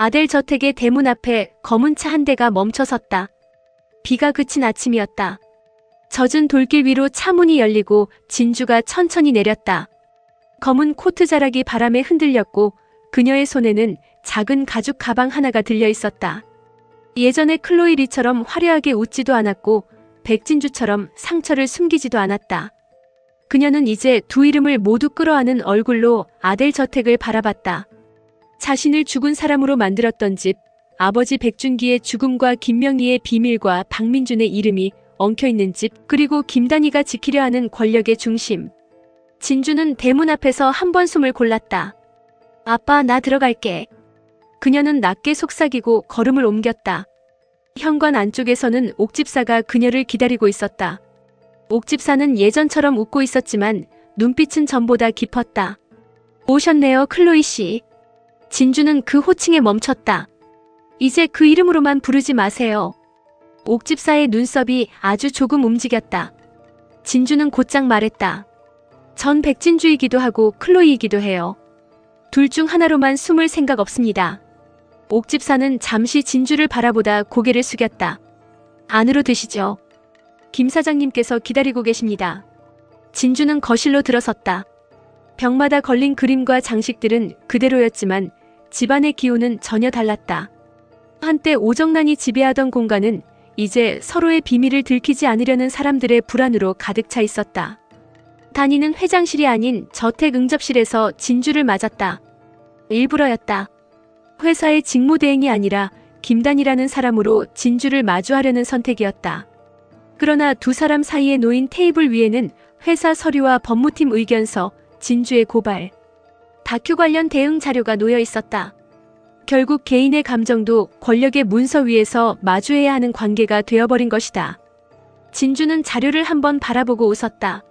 아델 저택의 대문 앞에 검은 차 한 대가 멈춰섰다. 비가 그친 아침이었다. 젖은 돌길 위로 차 문이 열리고 진주가 천천히 내렸다. 검은 코트 자락이 바람에 흔들렸고 그녀의 손에는 작은 가죽 가방 하나가 들려 있었다. 예전에 클로이 리처럼 화려하게 웃지도 않았고 백진주처럼 상처를 숨기지도 않았다. 그녀는 이제 두 이름을 모두 끌어안은 얼굴로 아델 저택을 바라봤다. 자신을 죽은 사람으로 만들었던 집, 아버지 백준기의 죽음과 김명희의 비밀과 박민준의 이름이 엉켜있는 집, 그리고 김단희가 지키려 하는 권력의 중심. 진주는 대문 앞에서 한 번 숨을 골랐다. 아빠, 나 들어갈게. 그녀는 낮게 속삭이고 걸음을 옮겼다. 현관 안쪽에서는 옥집사가 그녀를 기다리고 있었다. 옥집사는 예전처럼 웃고 있었지만 눈빛은 전보다 깊었다. 오셨네요, 클로이 씨. 진주는 그 호칭에 멈췄다. 이제 그 이름으로만 부르지 마세요. 옥집사의 눈썹이 아주 조금 움직였다. 진주는 곧장 말했다. 전 백진주이기도 하고 클로이이기도 해요. 둘 중 하나로만 숨을 생각 없습니다. 옥집사는 잠시 진주를 바라보다 고개를 숙였다. 안으로 드시죠. 김 사장님께서 기다리고 계십니다. 진주는 거실로 들어섰다. 벽마다 걸린 그림과 장식들은 그대로였지만 집안의 기운은 전혀 달랐다. 한때 오정란이 지배하던 공간은 이제 서로의 비밀을 들키지 않으려는 사람들의 불안으로 가득 차 있었다. 단희는 회장실이 아닌 저택 응접실에서 진주를 맞았다. 일부러였다. 회사의 직무대행이 아니라 김단희라는 사람으로 진주를 마주하려는 선택이었다. 그러나 두 사람 사이에 놓인 테이블 위에는 회사 서류와 법무팀 의견서, 진주의 고발, 다큐 관련 대응 자료가 놓여 있었다. 결국 개인의 감정도 권력의 문서 위에서 마주해야 하는 관계가 되어버린 것이다. 진주는 자료를 한번 바라보고 웃었다.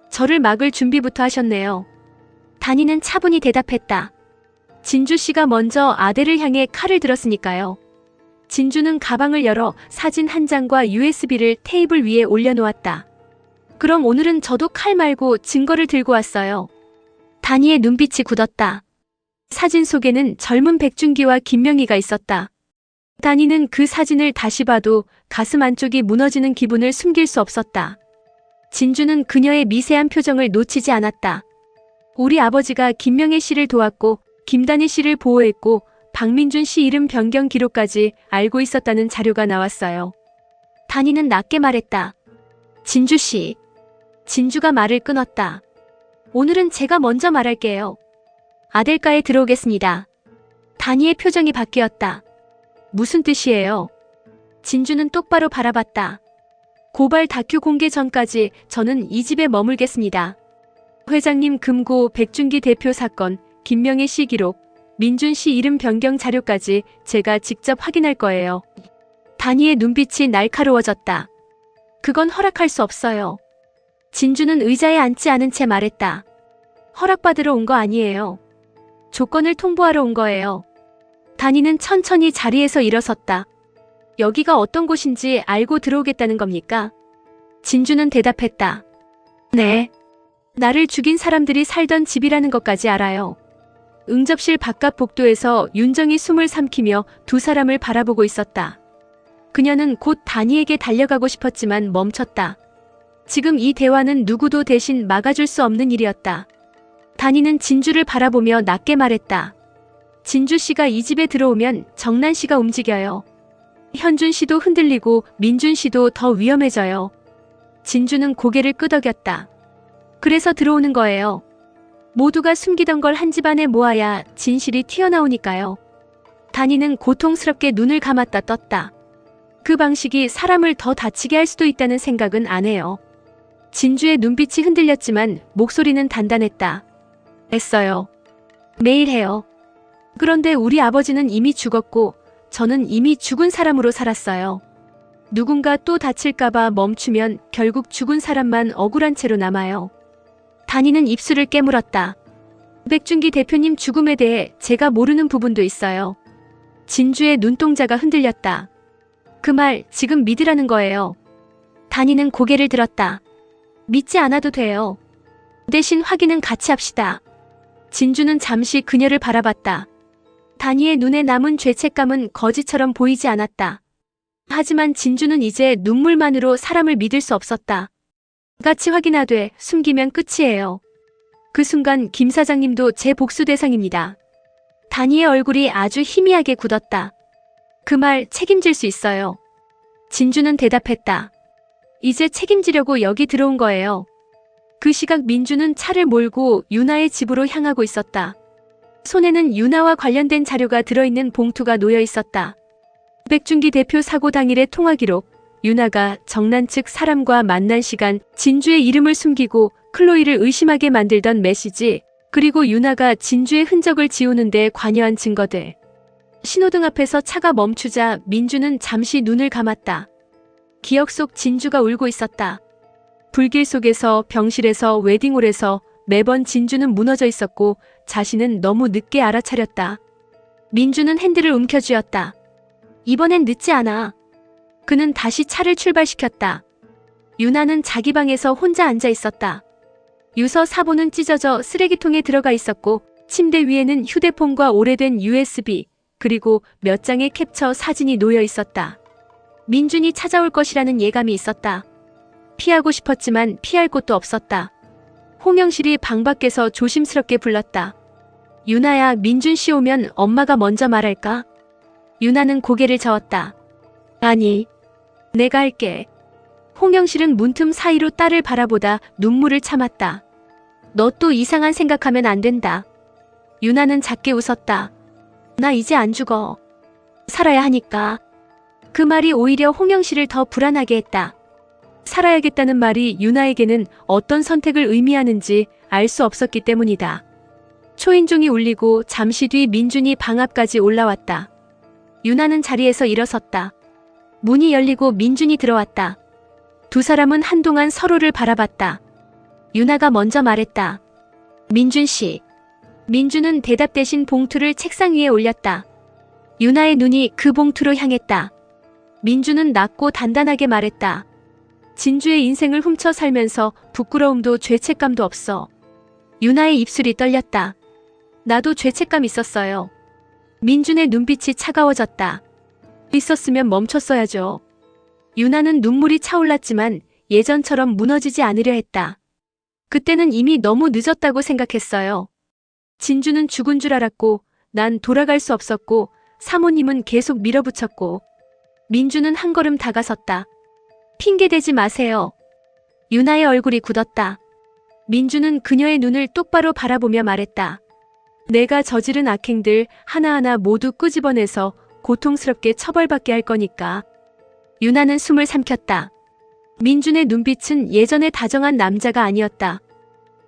저를 막을 준비부터 하셨네요. 단희는 차분히 대답했다. 진주 씨가 먼저 아델을 향해 칼을 들었으니까요. 진주는 가방을 열어 사진 한 장과 USB를 테이블 위에 올려놓았다. 그럼 오늘은 저도 칼 말고 증거를 들고 왔어요. 단희의 눈빛이 굳었다. 사진 속에는 젊은 백준기와 김명희가 있었다. 단희는 그 사진을 다시 봐도 가슴 안쪽이 무너지는 기분을 숨길 수 없었다. 진주는 그녀의 미세한 표정을 놓치지 않았다. 우리 아버지가 김명희 씨를 도왔고 김단희 씨를 보호했고 박민준 씨 이름 변경 기록까지 알고 있었다는 자료가 나왔어요. 단희는 낮게 말했다. 진주 씨. 진주가 말을 끊었다. 오늘은 제가 먼저 말할게요. 아델가에 들어오겠습니다. 단희의 표정이 바뀌었다. 무슨 뜻이에요? 진주는 똑바로 바라봤다. 고발 다큐 공개 전까지 저는 이 집에 머물겠습니다. 회장님 금고 백준기 대표 사건, 김명희 씨 기록, 민준 씨 이름 변경 자료까지 제가 직접 확인할 거예요. 단희의 눈빛이 날카로워졌다. 그건 허락할 수 없어요. 진주는 의자에 앉지 않은 채 말했다. 허락받으러 온 거 아니에요. 조건을 통보하러 온 거예요. 단희는 천천히 자리에서 일어섰다. 여기가 어떤 곳인지 알고 들어오겠다는 겁니까? 진주는 대답했다. 네. 나를 죽인 사람들이 살던 집이라는 것까지 알아요. 응접실 바깥 복도에서 윤정이 숨을 삼키며 두 사람을 바라보고 있었다. 그녀는 곧 단희에게 달려가고 싶었지만 멈췄다. 지금 이 대화는 누구도 대신 막아줄 수 없는 일이었다. 단희는 진주를 바라보며 낮게 말했다. 진주 씨가 이 집에 들어오면 정난 씨가 움직여요. 현준 씨도 흔들리고 민준 씨도 더 위험해져요. 진주는 고개를 끄덕였다. 그래서 들어오는 거예요. 모두가 숨기던 걸 한 집안에 모아야 진실이 튀어나오니까요. 단희는 고통스럽게 눈을 감았다 떴다. 그 방식이 사람을 더 다치게 할 수도 있다는 생각은 안 해요. 진주의 눈빛이 흔들렸지만 목소리는 단단했다. 했어요. 매일 해요. 그런데 우리 아버지는 이미 죽었고 저는 이미 죽은 사람으로 살았어요. 누군가 또 다칠까봐 멈추면 결국 죽은 사람만 억울한 채로 남아요. 단희는 입술을 깨물었다. 백준기 대표님 죽음에 대해 제가 모르는 부분도 있어요. 진주의 눈동자가 흔들렸다. 그 말 지금 믿으라는 거예요. 단희는 고개를 들었다. 믿지 않아도 돼요. 대신 확인은 같이 합시다. 진주는 잠시 그녀를 바라봤다. 다니의 눈에 남은 죄책감은 거지처럼 보이지 않았다. 하지만 진주는 이제 눈물만으로 사람을 믿을 수 없었다. 같이 확인하되 숨기면 끝이에요. 그 순간 김 사장님도 제 복수 대상입니다. 다니의 얼굴이 아주 희미하게 굳었다. 그 말 책임질 수 있어요. 진주는 대답했다. 이제 책임지려고 여기 들어온 거예요. 그 시각 민주는 차를 몰고 유나의 집으로 향하고 있었다. 손에는 유나와 관련된 자료가 들어있는 봉투가 놓여 있었다. 백준기 대표 사고 당일의 통화 기록, 유나가 정난 측 사람과 만난 시간, 진주의 이름을 숨기고 클로이를 의심하게 만들던 메시지, 그리고 유나가 진주의 흔적을 지우는데 관여한 증거들. 신호등 앞에서 차가 멈추자 민주는 잠시 눈을 감았다. 기억 속 진주가 울고 있었다. 불길 속에서, 병실에서, 웨딩홀에서 매번 진주는 무너져 있었고 자신은 너무 늦게 알아차렸다. 민주는 핸들을 움켜쥐었다. 이번엔 늦지 않아. 그는 다시 차를 출발시켰다. 유나는 자기 방에서 혼자 앉아 있었다. 유서 사본은 찢어져 쓰레기통에 들어가 있었고 침대 위에는 휴대폰과 오래된 USB 그리고 몇 장의 캡처 사진이 놓여 있었다. 민준이 찾아올 것이라는 예감이 있었다. 피하고 싶었지만 피할 곳도 없었다. 홍영실이 방 밖에서 조심스럽게 불렀다. 유나야, 민준 씨 오면 엄마가 먼저 말할까? 유나는 고개를 저었다. 아니, 내가 할게. 홍영실은 문틈 사이로 딸을 바라보다 눈물을 참았다. 너 또 이상한 생각하면 안 된다. 유나는 작게 웃었다. 나 이제 안 죽어. 살아야 하니까. 그 말이 오히려 홍영실을 더 불안하게 했다. 살아야겠다는 말이 유나에게는 어떤 선택을 의미하는지 알 수 없었기 때문이다. 초인종이 울리고 잠시 뒤 민준이 방 앞까지 올라왔다. 유나는 자리에서 일어섰다. 문이 열리고 민준이 들어왔다. 두 사람은 한동안 서로를 바라봤다. 유나가 먼저 말했다. 민준 씨. 민준은 대답 대신 봉투를 책상 위에 올렸다. 유나의 눈이 그 봉투로 향했다. 민준은 낮고 단단하게 말했다. 진주의 인생을 훔쳐 살면서 부끄러움도 죄책감도 없어. 유나의 입술이 떨렸다. 나도 죄책감 있었어요. 민준의 눈빛이 차가워졌다. 있었으면 멈췄어야죠. 유나는 눈물이 차올랐지만 예전처럼 무너지지 않으려 했다. 그때는 이미 너무 늦었다고 생각했어요. 진주는 죽은 줄 알았고 난 돌아갈 수 없었고 사모님은 계속 밀어붙였고 민주는 한 걸음 다가섰다. 핑계대지 마세요. 유나의 얼굴이 굳었다. 민주는 그녀의 눈을 똑바로 바라보며 말했다. 내가 저지른 악행들 하나하나 모두 끄집어내서 고통스럽게 처벌받게 할 거니까. 유나는 숨을 삼켰다. 민준의 눈빛은 예전에 다정한 남자가 아니었다.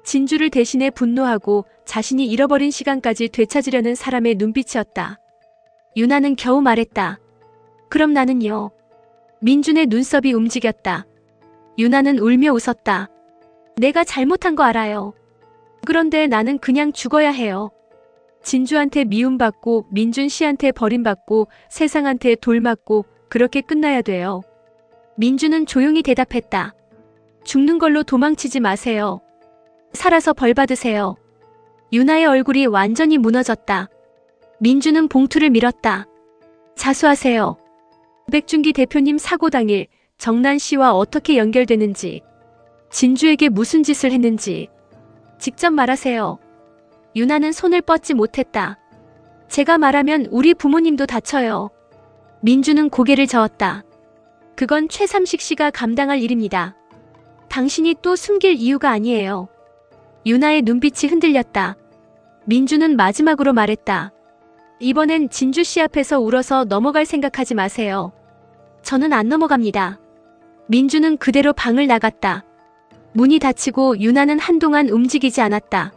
진주를 대신해 분노하고 자신이 잃어버린 시간까지 되찾으려는 사람의 눈빛이었다. 유나는 겨우 말했다. 그럼 나는요. 민준의 눈썹이 움직였다. 유나는 울며 웃었다. 내가 잘못한 거 알아요. 그런데 나는 그냥 죽어야 해요. 진주한테 미움받고 민준 씨한테 버림받고 세상한테 돌맞고 그렇게 끝나야 돼요. 민준은 조용히 대답했다. 죽는 걸로 도망치지 마세요. 살아서 벌 받으세요. 유나의 얼굴이 완전히 무너졌다. 민준은 봉투를 밀었다. 자수하세요. 백준기 대표님 사고 당일 정난 씨와 어떻게 연결되는지, 진주에게 무슨 짓을 했는지 직접 말하세요. 유나는 손을 뻗지 못했다. 제가 말하면 우리 부모님도 다쳐요. 민주는 고개를 저었다. 그건 최삼식 씨가 감당할 일입니다. 당신이 또 숨길 이유가 아니에요. 유나의 눈빛이 흔들렸다. 민주는 마지막으로 말했다. 이번엔 진주 씨 앞에서 울어서 넘어갈 생각하지 마세요. 저는 안 넘어갑니다. 민주는 그대로 방을 나갔다. 문이 닫히고 유나는 한동안 움직이지 않았다.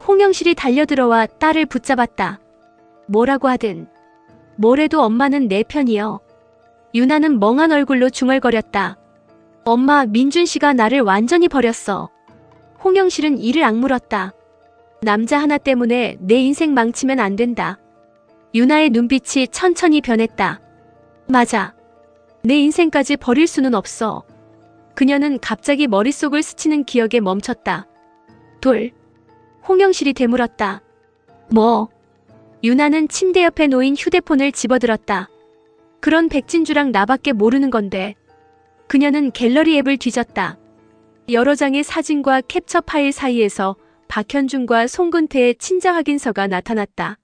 홍영실이 달려들어와 딸을 붙잡았다. 뭐라고 하든 뭐래도 엄마는 내 편이요. 유나는 멍한 얼굴로 중얼거렸다. 엄마, 민준 씨가 나를 완전히 버렸어. 홍영실은 이를 악물었다. 남자 하나 때문에 내 인생 망치면 안 된다. 유나의 눈빛이 천천히 변했다. 맞아. 내 인생까지 버릴 수는 없어. 그녀는 갑자기 머릿속을 스치는 기억에 멈췄다. 홍영실이 되물었다. 뭐? 유나는 침대 옆에 놓인 휴대폰을 집어들었다. 그런 백진주랑 나밖에 모르는 건데. 그녀는 갤러리 앱을 뒤졌다. 여러 장의 사진과 캡처 파일 사이에서 박현준과 송근태의 친자 확인서가 나타났다.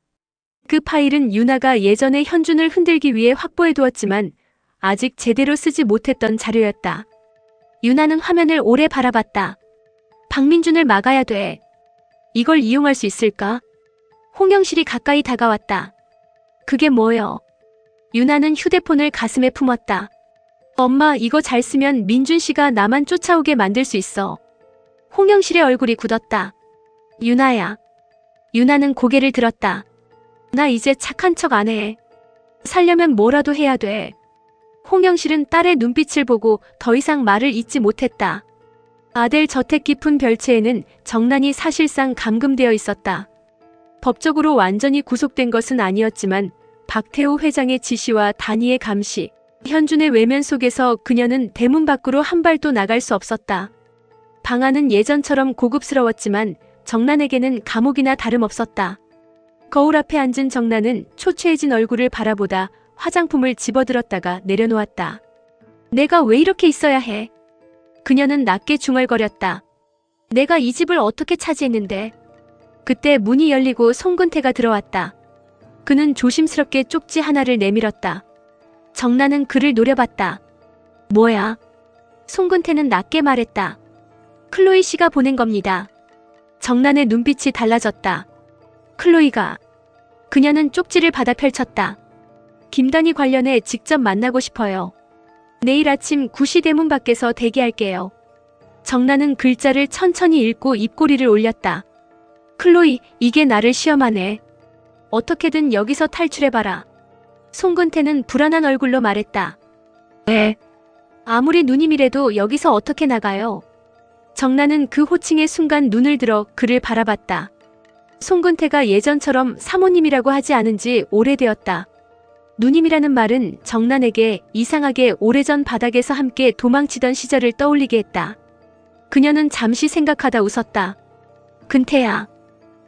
그 파일은 유나가 예전에 현준을 흔들기 위해 확보해두었지만 아직 제대로 쓰지 못했던 자료였다. 유나는 화면을 오래 바라봤다. 박민준을 막아야 돼. 이걸 이용할 수 있을까? 홍영실이 가까이 다가왔다. 그게 뭐여? 유나는 휴대폰을 가슴에 품었다. 엄마, 이거 잘 쓰면 민준 씨가 나만 쫓아오게 만들 수 있어. 홍영실의 얼굴이 굳었다. 유나야. 유나는 고개를 들었다. 나 이제 착한 척 안 해. 살려면 뭐라도 해야 돼. 홍영실은 딸의 눈빛을 보고 더 이상 말을 잇지 못했다. 아델 저택 깊은 별채에는 정란이 사실상 감금되어 있었다. 법적으로 완전히 구속된 것은 아니었지만 박태호 회장의 지시와 단위의 감시, 현준의 외면 속에서 그녀는 대문 밖으로 한 발도 나갈 수 없었다. 방 안은 예전처럼 고급스러웠지만 정란에게는 감옥이나 다름없었다. 거울 앞에 앉은 정란은 초췌해진 얼굴을 바라보다 화장품을 집어들었다가 내려놓았다. 내가 왜 이렇게 있어야 해? 그녀는 낮게 중얼거렸다. 내가 이 집을 어떻게 차지했는데? 그때 문이 열리고 송근태가 들어왔다. 그는 조심스럽게 쪽지 하나를 내밀었다. 정란은 그를 노려봤다. 뭐야? 송근태는 낮게 말했다. 클로이 씨가 보낸 겁니다. 정란의 눈빛이 달라졌다. 클로이가. 그녀는 쪽지를 받아 펼쳤다. 김단희 관련해 직접 만나고 싶어요. 내일 아침 9시 대문 밖에서 대기할게요. 정란은 글자를 천천히 읽고 입꼬리를 올렸다. 클로이, 이게 나를 시험하네. 어떻게든 여기서 탈출해봐라. 송근태는 불안한 얼굴로 말했다. 왜? 아무리 누님이라도 여기서 어떻게 나가요? 정란은 그 호칭의 순간 눈을 들어 그를 바라봤다. 송근태가 예전처럼 사모님이라고 하지 않은 지 오래되었다. 누님이라는 말은 정란에게 이상하게 오래전 바닥에서 함께 도망치던 시절을 떠올리게 했다. 그녀는 잠시 생각하다 웃었다. 근태야.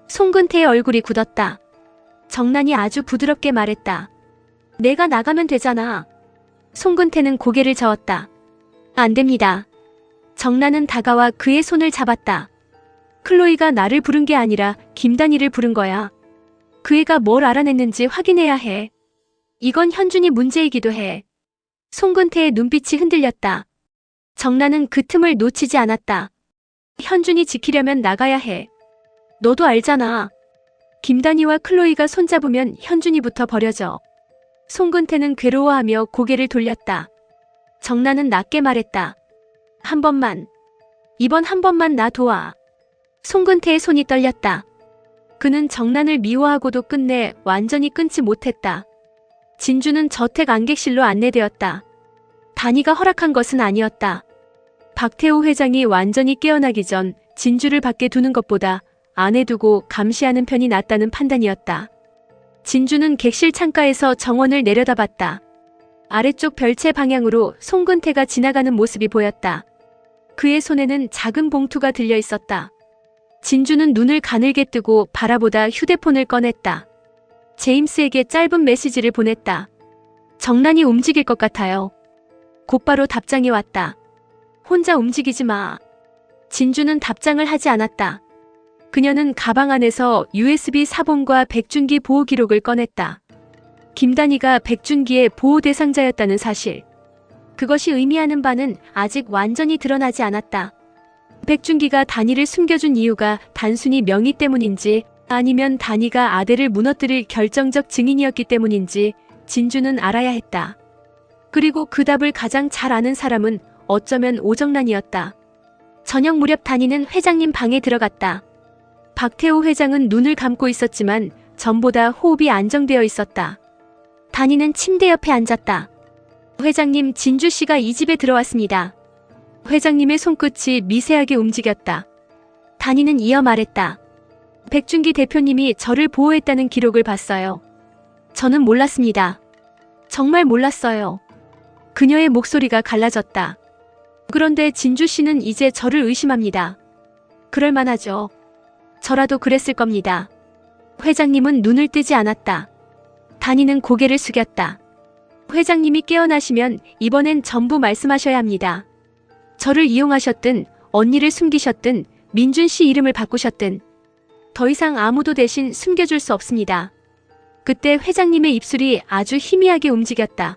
송근태의 얼굴이 굳었다. 정란이 아주 부드럽게 말했다. 내가 나가면 되잖아. 송근태는 고개를 저었다. 안 됩니다. 정란은 다가와 그의 손을 잡았다. 클로이가 나를 부른 게 아니라 김단희를 부른 거야. 그 애가 뭘 알아냈는지 확인해야 해. 이건 현준이 문제이기도 해. 송근태의 눈빛이 흔들렸다. 정란은 그 틈을 놓치지 않았다. 현준이 지키려면 나가야 해. 너도 알잖아. 김단희와 클로이가 손잡으면 현준이부터 버려져. 송근태는 괴로워하며 고개를 돌렸다. 정란은 낮게 말했다. 한 번만. 이번 한 번만 나 도와. 송근태의 손이 떨렸다. 그는 정란을 미워하고도 끝내 완전히 끊지 못했다. 진주는 저택 안객실로 안내되었다. 단희가 허락한 것은 아니었다. 박태호 회장이 완전히 깨어나기 전 진주를 밖에 두는 것보다 안에 두고 감시하는 편이 낫다는 판단이었다. 진주는 객실 창가에서 정원을 내려다봤다. 아래쪽 별채 방향으로 송근태가 지나가는 모습이 보였다. 그의 손에는 작은 봉투가 들려 있었다. 진주는 눈을 가늘게 뜨고 바라보다 휴대폰을 꺼냈다. 제임스에게 짧은 메시지를 보냈다. 정란이 움직일 것 같아요. 곧바로 답장이 왔다. 혼자 움직이지 마. 진주는 답장을 하지 않았다. 그녀는 가방 안에서 USB 사본과 백준기 보호 기록을 꺼냈다. 김단희가 백준기의 보호 대상자였다는 사실. 그것이 의미하는 바는 아직 완전히 드러나지 않았다. 백준기가 단희를 숨겨준 이유가 단순히 명의 때문인지 아니면 단희가 아델을 무너뜨릴 결정적 증인이었기 때문인지 진주는 알아야 했다. 그리고 그 답을 가장 잘 아는 사람은 어쩌면 오정란이었다. 저녁 무렵 단희는 회장님 방에 들어갔다. 박태호 회장은 눈을 감고 있었지만 전보다 호흡이 안정되어 있었다. 단희는 침대 옆에 앉았다. 회장님, 진주 씨가 이 집에 들어왔습니다. 회장님의 손끝이 미세하게 움직였다. 단희는 이어 말했다. 백준기 대표님이 저를 보호했다는 기록을 봤어요. 저는 몰랐습니다. 정말 몰랐어요. 그녀의 목소리가 갈라졌다. 그런데 진주 씨는 이제 저를 의심합니다. 그럴 만하죠. 저라도 그랬을 겁니다. 회장님은 눈을 뜨지 않았다. 단이는 고개를 숙였다. 회장님이 깨어나시면 이번엔 전부 말씀하셔야 합니다. 저를 이용하셨든 언니를 숨기셨든 민준 씨 이름을 바꾸셨든 더 이상 아무도 대신 숨겨줄 수 없습니다. 그때 회장님의 입술이 아주 희미하게 움직였다.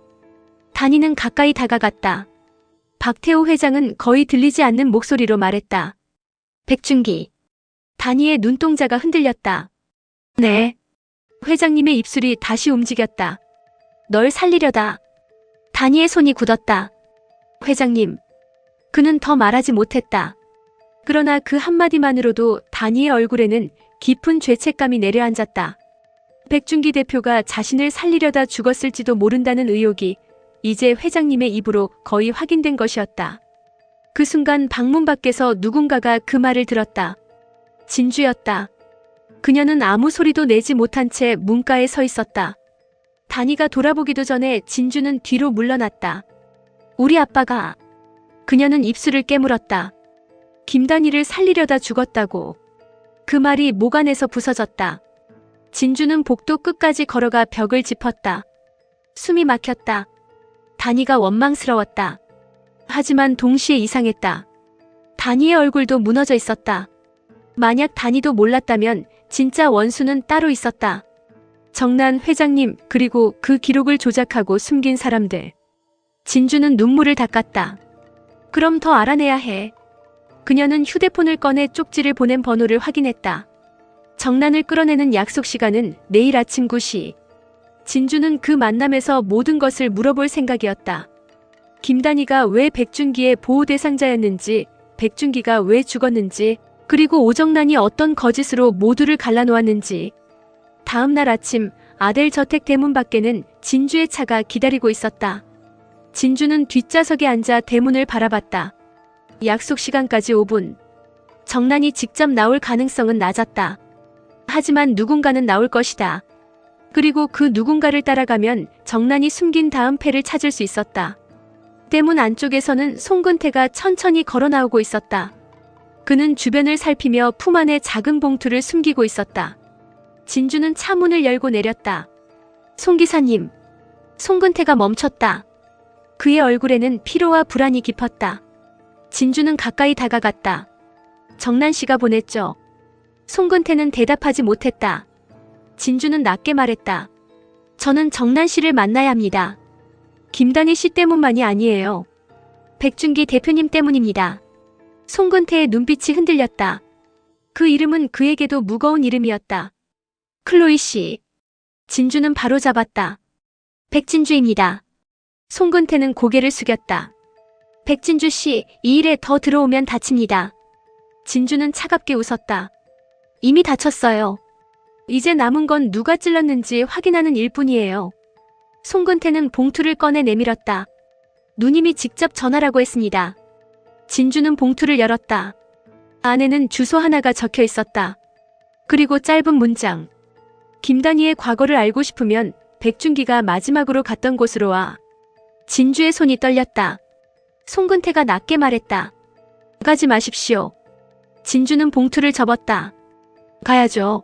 단이는 가까이 다가갔다. 박태호 회장은 거의 들리지 않는 목소리로 말했다. 백준기. 단이의 눈동자가 흔들렸다. 네. 회장님의 입술이 다시 움직였다. 널 살리려다. 단이의 손이 굳었다. 회장님. 그는 더 말하지 못했다. 그러나 그 한마디만으로도 단이의 얼굴에는 깊은 죄책감이 내려앉았다. 백준기 대표가 자신을 살리려다 죽었을지도 모른다는 의혹이 이제 회장님의 입으로 거의 확인된 것이었다. 그 순간 방문 밖에서 누군가가 그 말을 들었다. 진주였다. 그녀는 아무 소리도 내지 못한 채 문가에 서 있었다. 단이가 돌아보기도 전에 진주는 뒤로 물러났다. 우리 아빠가. 그녀는 입술을 깨물었다. 김단이를 살리려다 죽었다고. 그 말이 목 안에서 부서졌다. 진주는 복도 끝까지 걸어가 벽을 짚었다. 숨이 막혔다. 단이가 원망스러웠다. 하지만 동시에 이상했다. 단이의 얼굴도 무너져 있었다. 만약 단이도 몰랐다면 진짜 원수는 따로 있었다. 정난 회장님 그리고 그 기록을 조작하고 숨긴 사람들. 진주는 눈물을 닦았다. 그럼 더 알아내야 해. 그녀는 휴대폰을 꺼내 쪽지를 보낸 번호를 확인했다. 정난을 끌어내는 약속 시간은 내일 아침 9시. 진주는 그 만남에서 모든 것을 물어볼 생각이었다. 김단이가 왜 백준기의 보호 대상자였는지, 백준기가 왜 죽었는지, 그리고 오정란이 어떤 거짓으로 모두를 갈라놓았는지. 다음 날 아침 아델 저택 대문 밖에는 진주의 차가 기다리고 있었다. 진주는 뒷좌석에 앉아 대문을 바라봤다. 약속 시간까지 5분. 정란이 직접 나올 가능성은 낮았다. 하지만 누군가는 나올 것이다. 그리고 그 누군가를 따라가면 정란이 숨긴 다음 패를 찾을 수 있었다. 대문 안쪽에서는 송근태가 천천히 걸어 나오고 있었다. 그는 주변을 살피며 품 안에 작은 봉투를 숨기고 있었다. 진주는 차 문을 열고 내렸다. 송 기사님. 송근태가 멈췄다. 그의 얼굴에는 피로와 불안이 깊었다. 진주는 가까이 다가갔다. 정난 씨가 보냈죠. 송근태는 대답하지 못했다. 진주는 낮게 말했다. 저는 정난 씨를 만나야 합니다. 김단희 씨 때문만이 아니에요. 백준기 대표님 때문입니다. 송근태의 눈빛이 흔들렸다. 그 이름은 그에게도 무거운 이름이었다. 클로이 씨. 진주는 바로 잡았다. 백진주입니다. 송근태는 고개를 숙였다. 백진주 씨, 이 일에 더 들어오면 다칩니다. 진주는 차갑게 웃었다. 이미 다쳤어요. 이제 남은 건 누가 찔렀는지 확인하는 일뿐이에요. 송근태는 봉투를 꺼내 내밀었다. 누님이 직접 전화라고 했습니다. 진주는 봉투를 열었다. 안에는 주소 하나가 적혀 있었다. 그리고 짧은 문장. 김단희의 과거를 알고 싶으면 백준기가 마지막으로 갔던 곳으로 와. 진주의 손이 떨렸다. 송근태가 낮게 말했다. 가지 마십시오. 진주는 봉투를 접었다. 가야죠.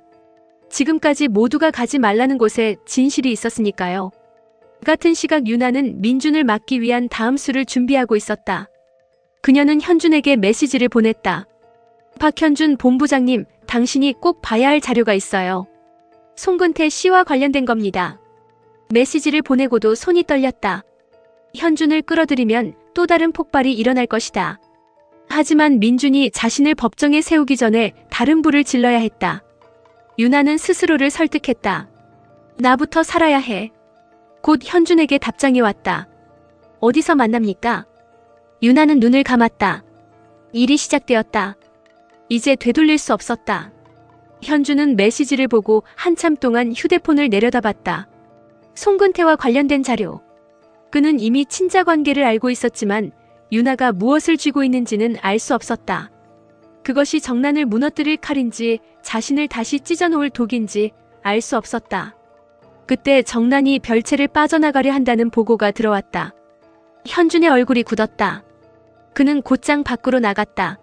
지금까지 모두가 가지 말라는 곳에 진실이 있었으니까요. 같은 시각 유나는 민준을 막기 위한 다음 수를 준비하고 있었다. 그녀는 현준에게 메시지를 보냈다. 박현준 본부장님, 당신이 꼭 봐야 할 자료가 있어요. 송근태 씨와 관련된 겁니다. 메시지를 보내고도 손이 떨렸다. 현준을 끌어들이면 또 다른 폭발이 일어날 것이다. 하지만 민준이 자신을 법정에 세우기 전에 다른 불을 질러야 했다. 유나는 스스로를 설득했다. 나부터 살아야 해. 곧 현준에게 답장이 왔다. 어디서 만납니까? 유나는 눈을 감았다. 일이 시작되었다. 이제 되돌릴 수 없었다. 현준은 메시지를 보고 한참 동안 휴대폰을 내려다봤다. 송근태와 관련된 자료. 그는 이미 친자 관계를 알고 있었지만 유나가 무엇을 쥐고 있는지는 알 수 없었다. 그것이 정난을 무너뜨릴 칼인지 자신을 다시 찢어놓을 독인지 알 수 없었다. 그때 정난이 별채를 빠져나가려 한다는 보고가 들어왔다. 현준의 얼굴이 굳었다. 그는 곧장 밖으로 나갔다.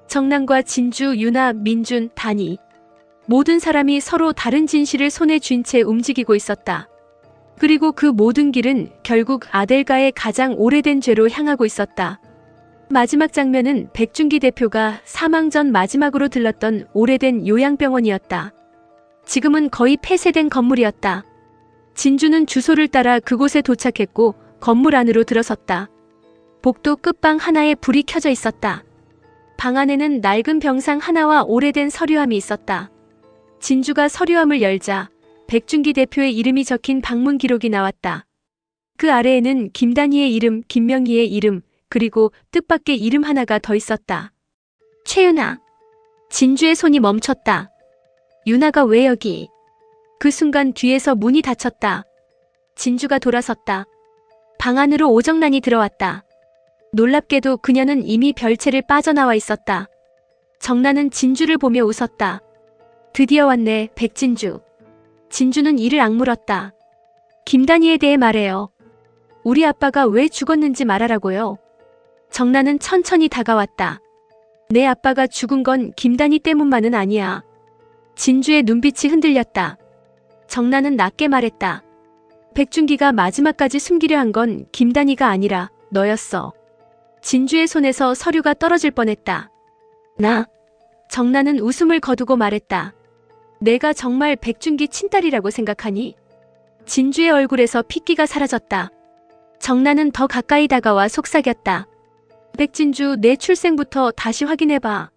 정난과 진주, 유나, 민준, 단이. 모든 사람이 서로 다른 진실을 손에 쥔 채 움직이고 있었다. 그리고 그 모든 길은 결국 아델가의 가장 오래된 죄로 향하고 있었다. 마지막 장면은 백준기 대표가 사망 전 마지막으로 들렀던 오래된 요양병원이었다. 지금은 거의 폐쇄된 건물이었다. 진주는 주소를 따라 그곳에 도착했고 건물 안으로 들어섰다. 복도 끝방 하나에 불이 켜져 있었다. 방 안에는 낡은 병상 하나와 오래된 서류함이 있었다. 진주가 서류함을 열자 백준기 대표의 이름이 적힌 방문 기록이 나왔다. 그 아래에는 김단희의 이름, 김명희의 이름, 그리고 뜻밖의 이름 하나가 더 있었다. 최윤아. 진주의 손이 멈췄다. 윤아가 왜 여기? 그 순간 뒤에서 문이 닫혔다. 진주가 돌아섰다. 방 안으로 오정란이 들어왔다. 놀랍게도 그녀는 이미 별채를 빠져나와 있었다. 정란은 진주를 보며 웃었다. 드디어 왔네, 백진주. 진주는 이를 악물었다. 김단희에 대해 말해요. 우리 아빠가 왜 죽었는지 말하라고요. 정란은 천천히 다가왔다. 내 아빠가 죽은 건 김단희 때문만은 아니야. 진주의 눈빛이 흔들렸다. 정란은 낮게 말했다. 백준기가 마지막까지 숨기려 한 건 김단희가 아니라 너였어. 진주의 손에서 서류가 떨어질 뻔했다. 나? 정란은 웃음을 거두고 말했다. 내가 정말 백준기 친딸이라고 생각하니? 진주의 얼굴에서 핏기가 사라졌다. 정란은 더 가까이 다가와 속삭였다. 백진주, 내 출생부터 다시 확인해봐.